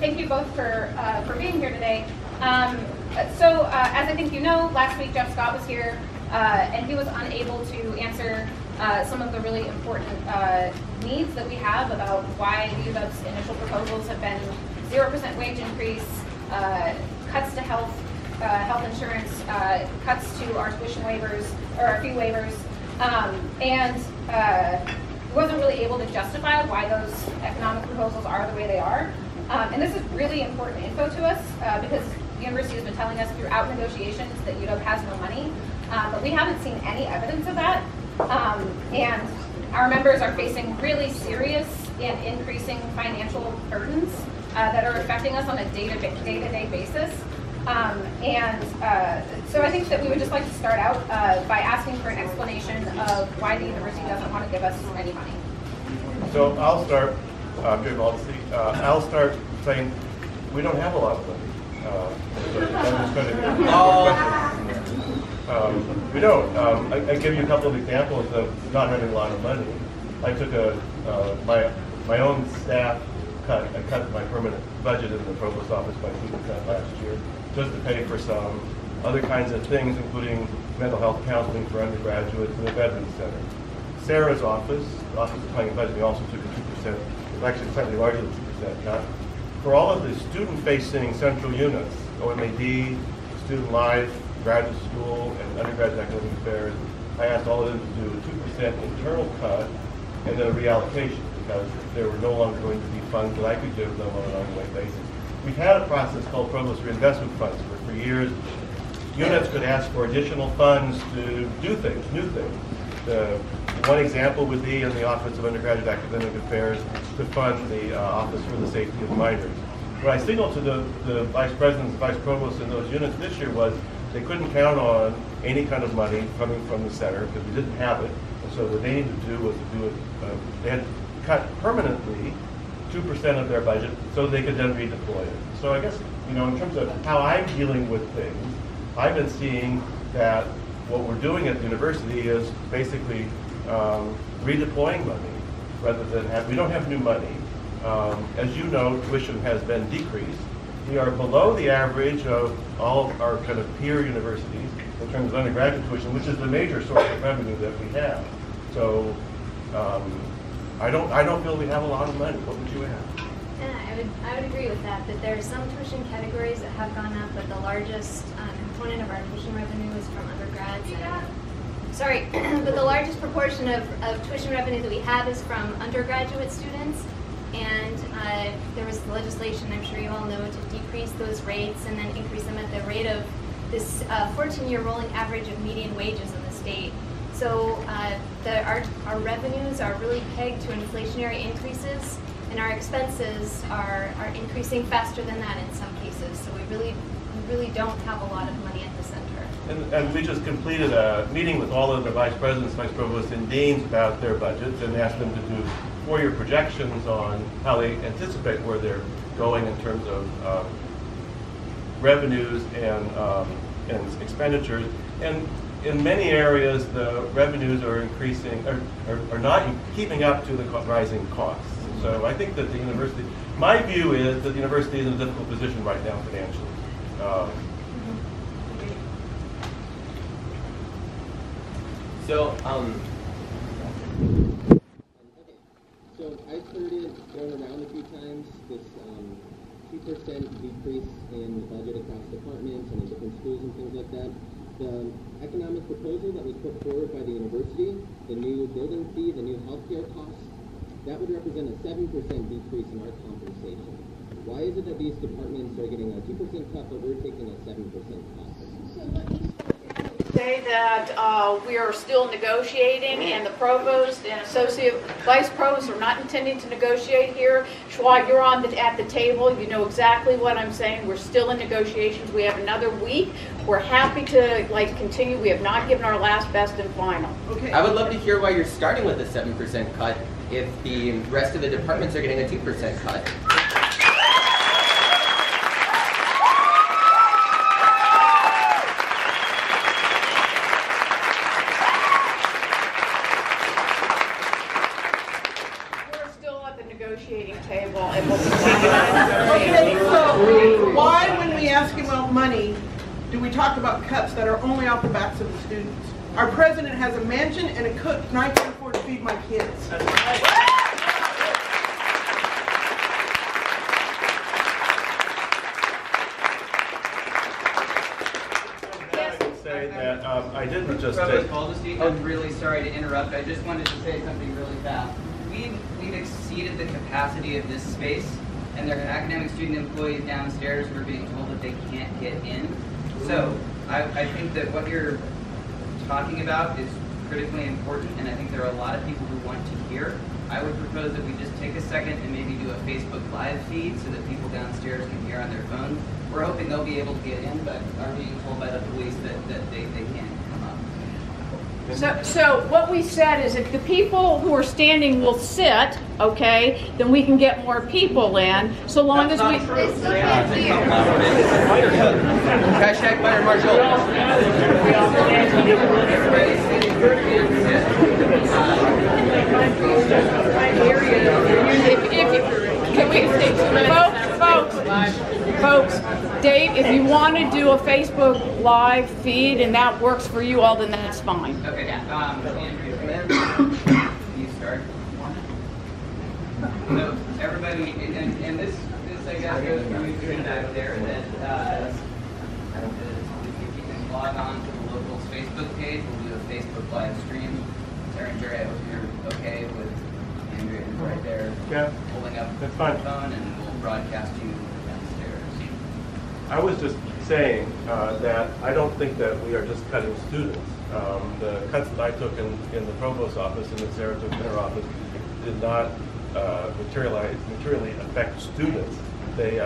thank you both for being here today. As I think you know, last week Jeff Scott was here, and he was unable to answer some of the really important needs that we have about why the UW's initial proposals have been 0% wage increase, cuts to health insurance, cuts to our tuition waivers, or our fee waivers, and he wasn't really able to justify why those economic proposals are the way they are. And this is really important info to us because the university has been telling us throughout negotiations that UW has no money, but we haven't seen any evidence of that. And our members are facing really serious and increasing financial burdens that are affecting us on a day-to-day basis. So I think that we would just like to start out by asking for an explanation of why the university doesn't want to give us any money. So I'll start, Provost Baldasty. I'll start saying we don't have a lot of money. I'm just going to we don't. I give you a couple of examples of not having a lot of money. I took my own staff cut. I cut my permanent budget in the provost office by 2% last year, just to pay for some other kinds of things, including mental health counseling for undergraduates and the Veterans Center. Sarah's office, the Office of Planning and Budgeting, also took a 2%, actually slightly larger than 2% cut. For all of the student-facing central units, OMAD, Student Life, Graduate School, and Undergraduate Academic Affairs, I asked all of them to do a 2% internal cut and then a reallocation because there were no longer going to be funds that I could give them on an ongoing basis. We've had a process called Provost Reinvestment Funds where for years units could ask for additional funds to do things, new things. One example would be in the Office of Undergraduate Academic Affairs to fund the Office for the Safety of Minors. What I signaled to the vice presidents and vice provosts in those units this year was they couldn't count on any kind of money coming from the center because we didn't have it. And so what they needed to do was to do it, they had to cut permanently 2% of their budget so they could then redeploy it. So I guess, in terms of how I'm dealing with things, I've been seeing that what we're doing at the university is basically redeploying money rather than we don't have new money. As you know, tuition has been decreased. We are below the average of all of our kind of peer universities in terms of undergraduate tuition, which is the major source of revenue that we have. So I don't feel we have a lot of money. What would you add? I would agree with that there are some tuition categories that have gone up, but the largest component of our tuition revenue is from undergrads. But the largest proportion of tuition revenue that we have is from undergraduate students. And there was legislation, I'm sure you all know, to decrease those rates and then increase them at the rate of this 14-year rolling average of median wages in the state. So our revenues are really pegged to inflationary increases, and our expenses are increasing faster than that in some cases. So we really don't have a lot of money at the center. And we just completed a meeting with all of the vice presidents, vice provosts, and deans about their budgets and asked them to do 4-year projections on how they anticipate where they're going in terms of revenues and expenditures. And in many areas, the revenues are increasing, are not keeping up to the rising costs. So I think that the university, my view is that the university is in a difficult position right now financially. So I've heard it going around a few times, this 2% decrease in the budget across departments and in different schools and things like that. The economic proposal that was put forward by the university, the new building fee, the new healthcare costs, that would represent a 7% decrease in our compensation. Why is it that these departments are getting a 2% cut, but we're taking a 7% cut? Say that we are still negotiating, and the provost and associate vice provost are not intending to negotiate here. Schwab, you're at the table. You know exactly what I'm saying. We're still in negotiations. We have another week. We're happy to continue. We have not given our last, best, and final. Okay. I would love to hear why you're starting with a 7% cut if the rest of the departments are getting a 2% cut. We're still at the negotiating table, and we'll continue. Okay, so why, when we ask him about money, do we talk about cuts that are only off the backs of the students? Our president has a mansion and a cook, and I can't afford to feed my kids. That's right. I didn't just Provost Baldasty, I'm really sorry to interrupt. I just wanted to say something really fast. We've exceeded the capacity of this space, and there are academic student employees downstairs who are being told that they can't get in. So I think that what you're talking about is critically important, and I think there are a lot of people who want to hear. I would propose that we just take a second and maybe do a Facebook Live feed so that people downstairs can hear on their phones. We're hoping they'll be able to get in, but are being told by the police that they can't come up. So what we said is if the people who are standing will sit, okay, then we can get more people in, so long as we... They still can't hear. Hashtag Fire Marshal. Can we, folks, Dave, if you want to do a Facebook Live feed and that works for you all, then that's fine. Okay, Andrew, you start. So everybody, and this I guess goes for you back there, that if you can log on to the local's Facebook page, we'll do a Facebook Live stream. Sarah and Jerry, I hope you're okay with Andrea right there holding up the phone, and we'll broadcast you downstairs. I was just saying that I don't think that we are just cutting students. The cuts that I took in the Provost's office and that Sarah took in her office did not materially affect students. They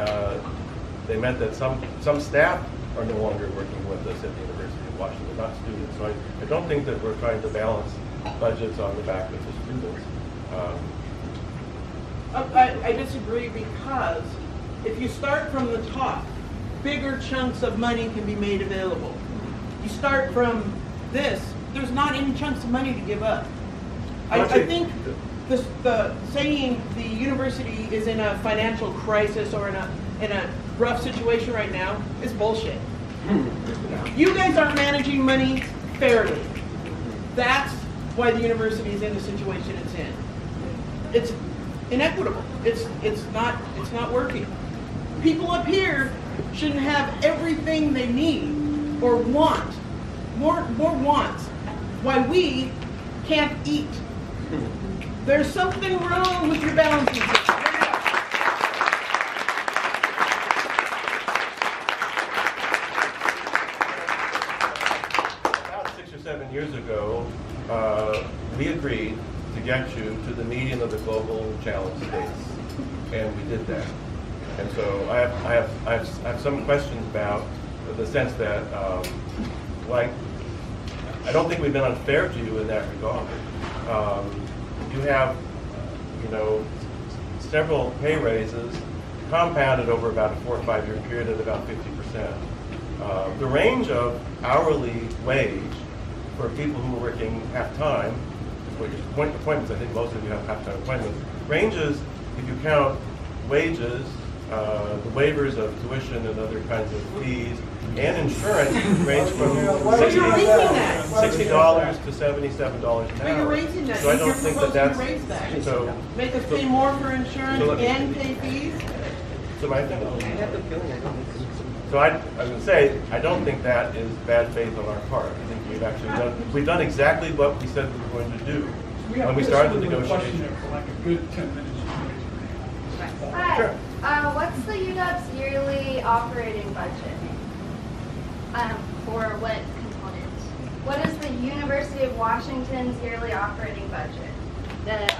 meant that some staff are no longer working with us at the University of Washington, not students. So I don't think that we're trying to balance budgets on the back of the students. I disagree, because if you start from the top, bigger chunks of money can be made available. You start from this, there's not any chunks of money to give up. I think the saying the university is in a financial crisis or in a rough situation right now is bullshit. You guys aren't managing money fairly. That's why the university is in the situation it's in. It's inequitable. It's not working. People up here shouldn't have everything they need or want. More wants. Why we can't eat. There's something wrong with your balancing system. About 6 or 7 years ago, we agreed to get you to the median of the global challenge states, and we did that. And so I have some questions about the sense that, I don't think we've been unfair to you in that regard. You have, several pay raises compounded over about a 4 or 5 year period at about 50%. The range of hourly wage for people who are working half-time, for your appointments, I think most of you have half-time appointments, ranges, if you count wages, the waivers of tuition and other kinds of fees, and insurance range from $60 to $77 an hour. But you're raising that. So I don't think that's raise that. So make us pay more for insurance and pay fees. So my thing. So I was going to say, I don't think that is bad faith on our part. I think we've done exactly what we said we were going to do when we started the negotiation. For like a good 10 minutes. Hi. Sure. What's the UW's yearly operating budget? For what component? What is the University of Washington's yearly operating budget?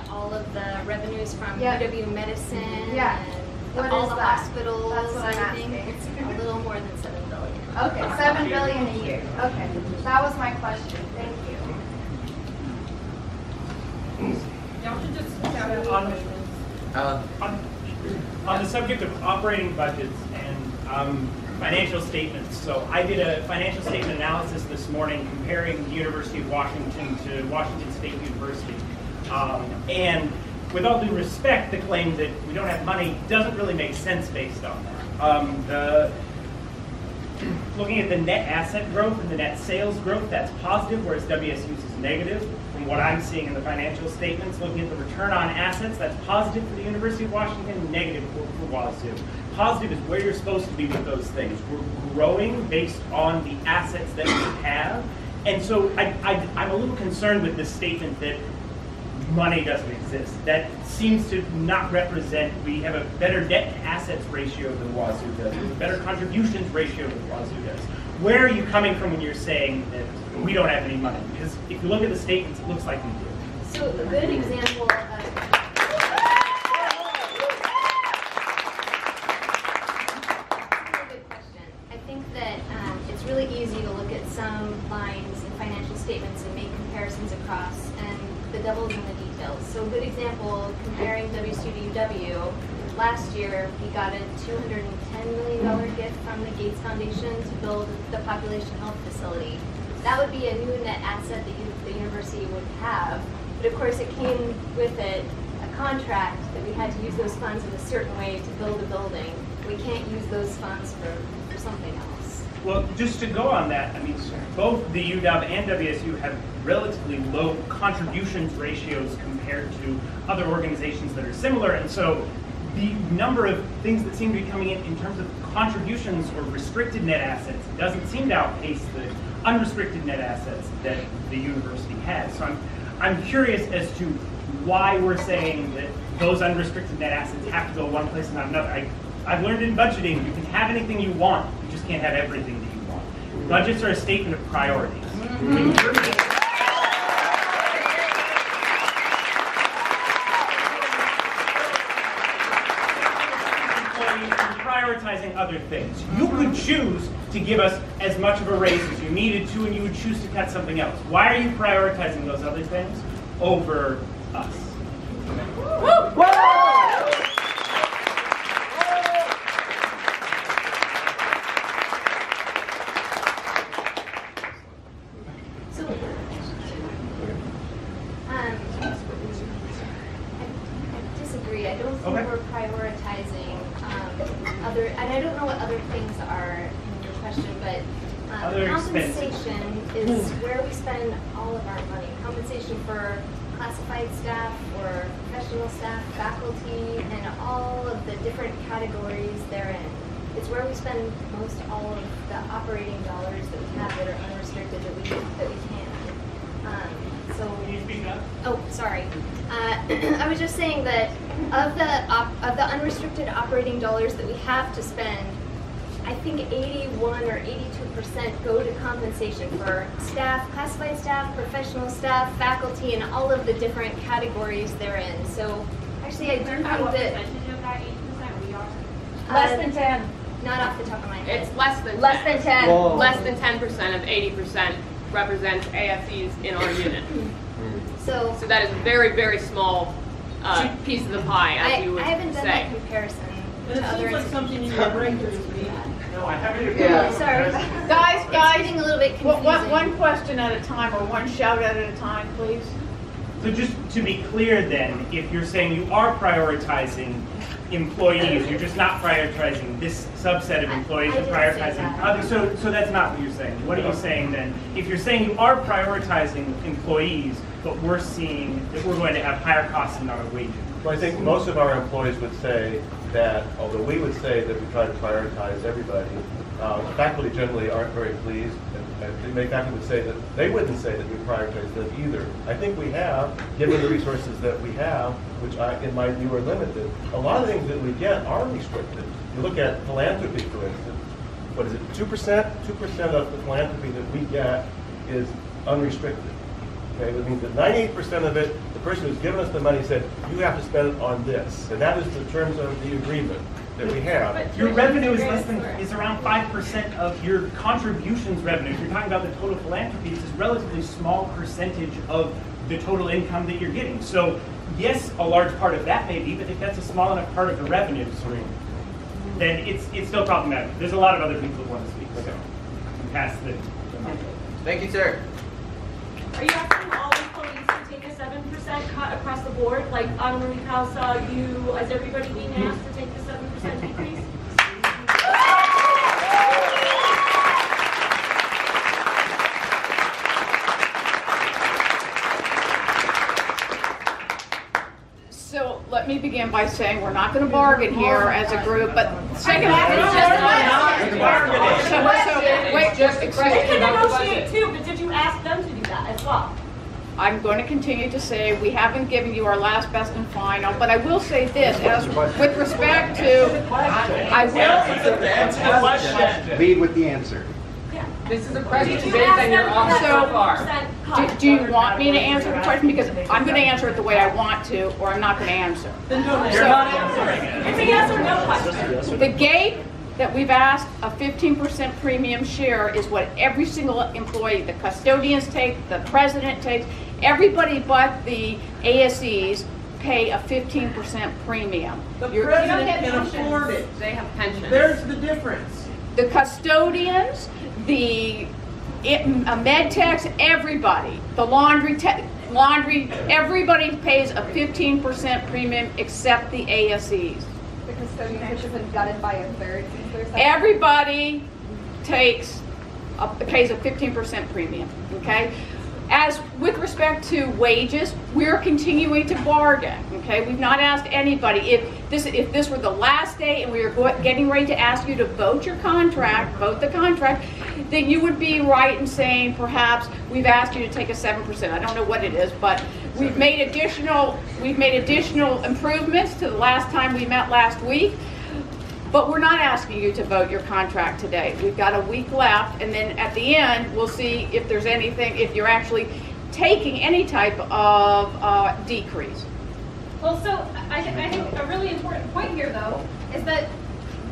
All of the revenues from Yeah. UW Medicine Yeah. and What all is the that? hospitals. That's what I'm I think asking. it's a little more than $7 billion. Okay, $7 billion a year. Okay, that was my question. Thank you. Y'all should just shout out. On the subject of operating budgets and financial statements, so I did a financial statement analysis this morning comparing the University of Washington to Washington State University. And with all due respect, the claim that we don't have money doesn't really make sense based on that. Looking at the net asset growth and the net sales growth, that's positive, whereas WSU's is negative. From what I'm seeing in the financial statements, looking at the return on assets, that's positive for the University of Washington, negative for WazU. Positive is where you're supposed to be with those things. We're growing based on the assets that we have. And so I'm a little concerned with this statement that money doesn't exist. That seems to not represent, we have a better debt to assets ratio than WazU does, a better contributions ratio than WazU does. Where are you coming from when you're saying that we don't have any money? Because if you look at the statements, it looks like we do. So a good example of really easy to look at some lines in financial statements and make comparisons across, and the devil's in the details. So a good example, comparing WSU to UW, last year we got a $210 million gift from the Gates Foundation to build the population health facility. That would be a new net asset that the university would have, but of course it came with it a contract that we had to use those funds in a certain way to build a building. We can't use those funds for something else. Well, just to go on that, I mean, both the UW and WSU have relatively low contributions ratios compared to other organizations that are similar, and so the number of things that seem to be coming in terms of contributions or restricted net assets doesn't seem to outpace the unrestricted net assets that the university has. So I'm curious as to why we're saying that those unrestricted net assets have to go one place and not another. I've learned in budgeting, you can have anything you want, you just can't have everything that you want. Budgets are a statement of priorities. Prioritizing other things. You could choose to give us as much of a raise as you needed to, and you would choose to cut something else. Why are you prioritizing those other things over us? Compensation is where we spend all of our money. Compensation for classified staff, or professional staff, faculty, and all of the different categories therein. It's where we spend most all of the operating dollars that we have that are unrestricted that we can. Can you speak up? Oh, sorry. I was just saying that of the unrestricted operating dollars that we have to spend, I think 81 or 82% go to compensation for staff, classified staff, professional staff, faculty, and all of the different categories therein. So actually I do think that... What percentage of that 8% we are? Less than 10. Not off the top of my head. It's less than 10. Less than 10. Whoa. Less than 10% of 80% represents ASEs in our unit. So that is a very, very small piece of the pie, as you would say. I haven't done that comparison And to it other seems like something you would bring to this meeting. No, I haven't. Yeah. Sorry. Guys, It's getting a little bit confusing. one question at a time, or one shout out at a time, please. So just to be clear then, if you're saying you are prioritizing employees, you're just not prioritizing this subset of employees, you're prioritizing others. So that's not what you're saying. What are you saying then? If you're saying you are prioritizing employees, but we're seeing that we're going to have higher costs in our wages. Well, I think most of our employees would say that, although we would say that we try to prioritize everybody, faculty generally aren't very pleased, and many faculty would say that they wouldn't say that we prioritize them either. I think we have, given the resources that we have, which in my view are limited, a lot of things that we get are restricted. You look at philanthropy, for instance, what is it, 2%? 2% of the philanthropy that we get is unrestricted. Okay, that means that 98% of it, the person who's given us the money said, you have to spend it on this. And that is the terms of the agreement that we have. Your revenue is around 5% of your contributions revenue. If you're talking about the total philanthropy, it's a relatively small percentage of the total income that you're getting. So yes, a large part of that may be, but if that's a small enough part of the revenue stream, then it's still problematic. There's a lot of other people that want to speak. So pass the mic. Thank you, sir. Are you asking all employees to take a 7% cut across the board, like Anna Marie Calsa, you, is everybody being asked to take the 7% decrease? So let me begin by saying we're not going to bargain here as a group, but second, wait, just excuse You me. can negotiate too, but did you ask them to do that as well? I'm going to continue to say we haven't given you our last, best, and final, but I will say this, as with respect to, I will. Lead with the answer. This is a question based on your offer so far. Do you want me to answer the question? Because I'm going to answer it the way I want to, or I'm not going to answer. Then don't answer. You're not answering it. It's a yes or no question. The gate that we've asked, a 15% premium share, is what every single employee, the custodians take, the president takes, everybody but the ASEs pay a 15% premium. The president can afford it. They have pensions. There's the difference. The custodians, the med techs, everybody, the laundry, everybody pays a 15% premium except the ASEs. The custodian has been gutted by a third. Everybody pays a 15% premium, okay? As with respect to wages, we're continuing to bargain, okay? We've not asked anybody. If this were the last day and we were getting ready to ask you to vote the contract, then you would be right in saying perhaps we've asked you to take a 7%. I don't know what it is, but we've made additional improvements to the last time we met last week. But we're not asking you to vote your contract today. We've got a week left, and then at the end, we'll see if there's anything, if you're actually taking any type of decrease. Well, so I think a really important point here, though, is that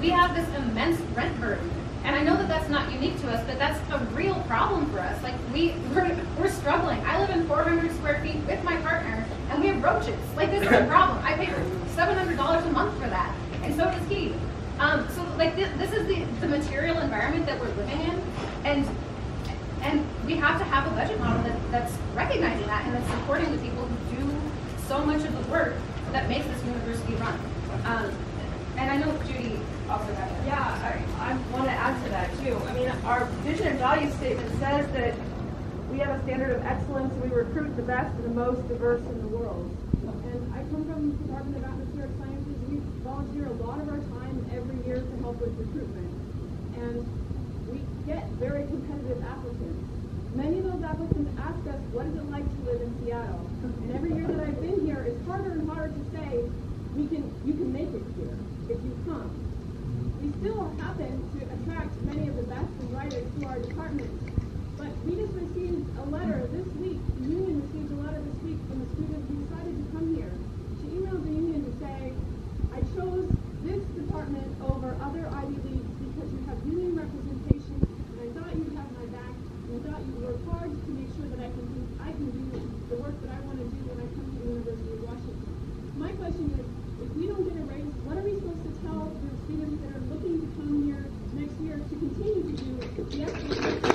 we have this immense rent burden. And I know that that's not unique to us, but that's a real problem for us. Like, we're struggling. I live in 400 square feet with my partner, and we have roaches. Like, this is a problem. I pay $700 a month for that, and so does he. So like this is the material environment that we're living in, and we have to have a budget model that's recognizing that and that's supporting the people who do so much of the work that makes this university run. And I know Judy also got that. Yeah, I want to add to that too. I mean, our vision and value statement says that we have a standard of excellence. We recruit the best and the most diverse in the world. And I come from the Department of Atmospheric Sciences. We volunteer a lot of our time every year to help with recruitment. And we get very competitive applicants. Many of those applicants ask us, what is it like to live in Seattle? And every year that I've been here, it's harder and harder to say, you can make it here if you come. We still happen to attract many of the best and brightest to our department. But we just received a letter this week, the union received a letter this week from a student who decided to come here. She emailed the union to say, I chose this department over other Ivy Leagues because you have union representation, and I thought you'd have my back, and I thought you'd work hard to make sure that I can do the work that I want to do when I come to the University of Washington. My question is, if we don't get a raise, what are we supposed to tell the students that are looking to come here next year to continue to do the excellent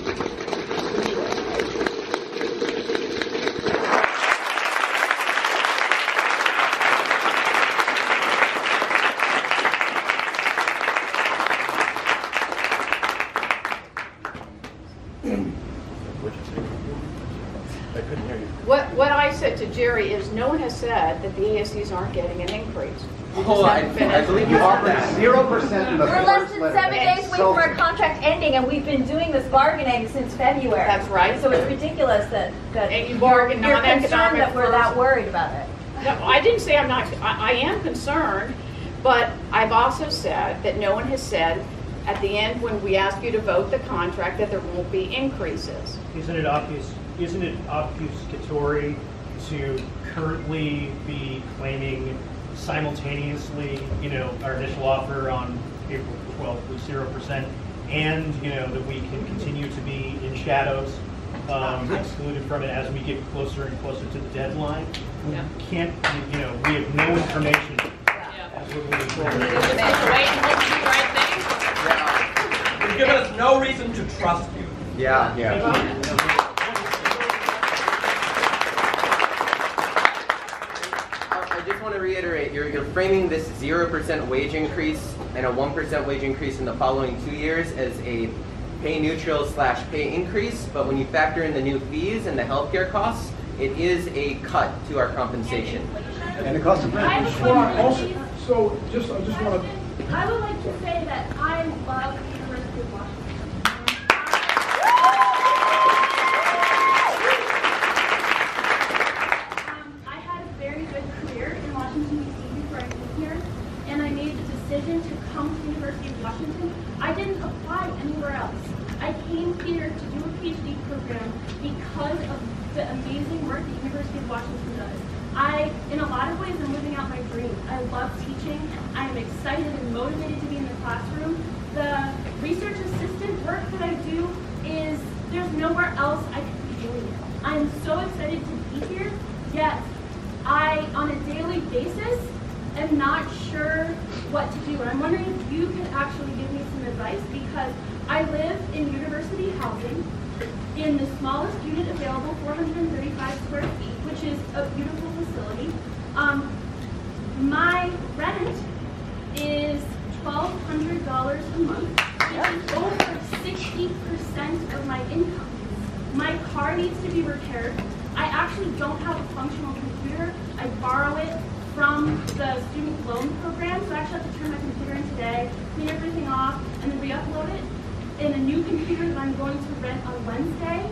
What I said to Jerry is no one has said that the ASEs aren't getting an increase. I believe you offered 0% in the We're less than 7 days away so from our contract ending, and we've been doing this bargaining since February. That's right. So it's ridiculous that And you bargain you're concerned non-economic that we're that worried about it. No, I didn't say I'm not. I am concerned, but I've also said that no one has said at the end when we ask you to vote the contract that there won't be increases. Isn't it obfuscatory to currently be claiming simultaneously, our initial offer on April 12th was 0%, and that we can continue to be in shadows, excluded from it as we get closer and closer to the deadline? Yeah. We can't, we have no information as we're moving forward. You've given us no reason to trust you. Yeah. reiterate, you're framing this 0% wage increase and a 1% wage increase in the following 2 years as a pay neutral / pay increase, but when you factor in the new fees and the healthcare costs, it is a cut to our compensation. And the cost of rent. I just want to I would like to say that I love the University of Washington. I had a very good career in Washington, D.C. before I came here, and I made the decision to come to the University of Washington. I didn't apply anywhere else. I came here to do a PhD program because of the amazing work the University of Washington does. In a lot of ways, I'm living out my dream. I love teaching. I'm excited and motivated to be in the classroom. The research assistant work that I do is, there's nowhere else I could be doing it. I'm so excited to be here, yet I, on a daily basis, am not sure what to do. And I'm wondering if you could actually give me some advice, because I live in university housing in the smallest unit available, 435 square feet, which is a beautiful facility. My rent is $1,200 a month, which is over 60% of my income. My car needs to be repaired. I actually don't have a functional computer. I borrow it from the student loan program, so I actually have to turn my computer in today, clean everything off, and then re-upload it in a new computer that I'm going to rent on Wednesday.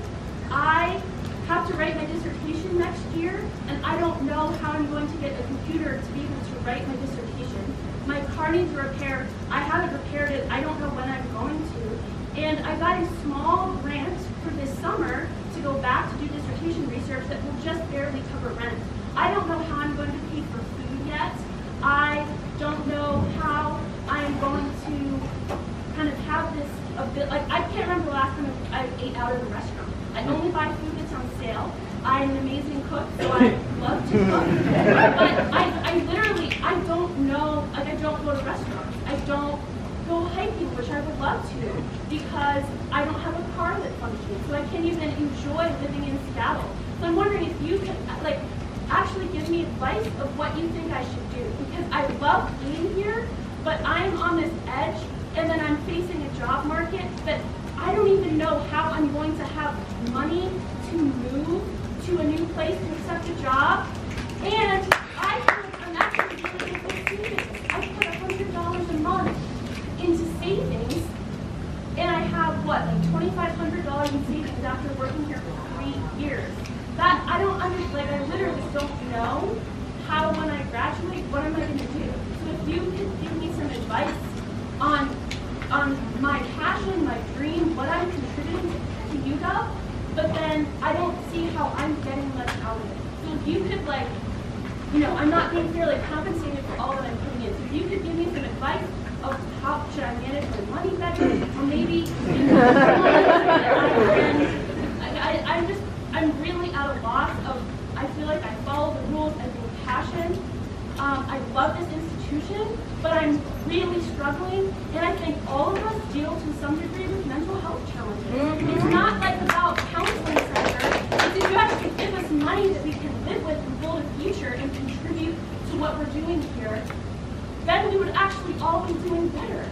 I have to write my dissertation next year, and I don't know how I'm going to get a computer to be able to write my dissertation. My car needs repair. I haven't repaired it. I don't know when I'm going to. And I got a small grant for this summer to go back to do dissertation research that will just barely cover rent. I don't know how I'm going to pay for food yet. I don't know how I'm going to kind of have this like, I can't remember the last time I ate out of a restaurant. I only buy food that's on sale. I'm an amazing cook, so I love to cook. But I literally, I don't know, like, I don't go to restaurants. I don't go hiking, which I would love to, because I don't have a car that functions. So I can't even enjoy living in Seattle. So I'm wondering if you could, like, actually give me advice of what you think I should do. Because I love being here, but I'm on this edge, and then I'm facing a job market that I don't even know how I'm going to have money to move to a new place to accept a job. And I'm actually dealing with savings. I put $100 a month into savings, and I have, what, like $2,500 in savings after working here for 3 years. That, I don't understand, like, I literally don't know how, when I graduate, what am I going to do? So if you could give me some advice on my passion, my dream, what I'm contributing to UW, but then I don't see how I'm getting much out of it. So if you could, like, you know, I'm not being fairly compensated for all that I'm putting in. So if you could give me some advice of how should I manage my money better, or maybe, you know, I'm really at a loss of, I feel like I follow the rules, I feel passion. I love this institution, but I'm really struggling, and I think all of us deal to some degree with mental health challenges. It's not like about counseling center. It's if you actually give us money that we can live with and build a future and contribute to what we're doing here, then we would actually all be doing better.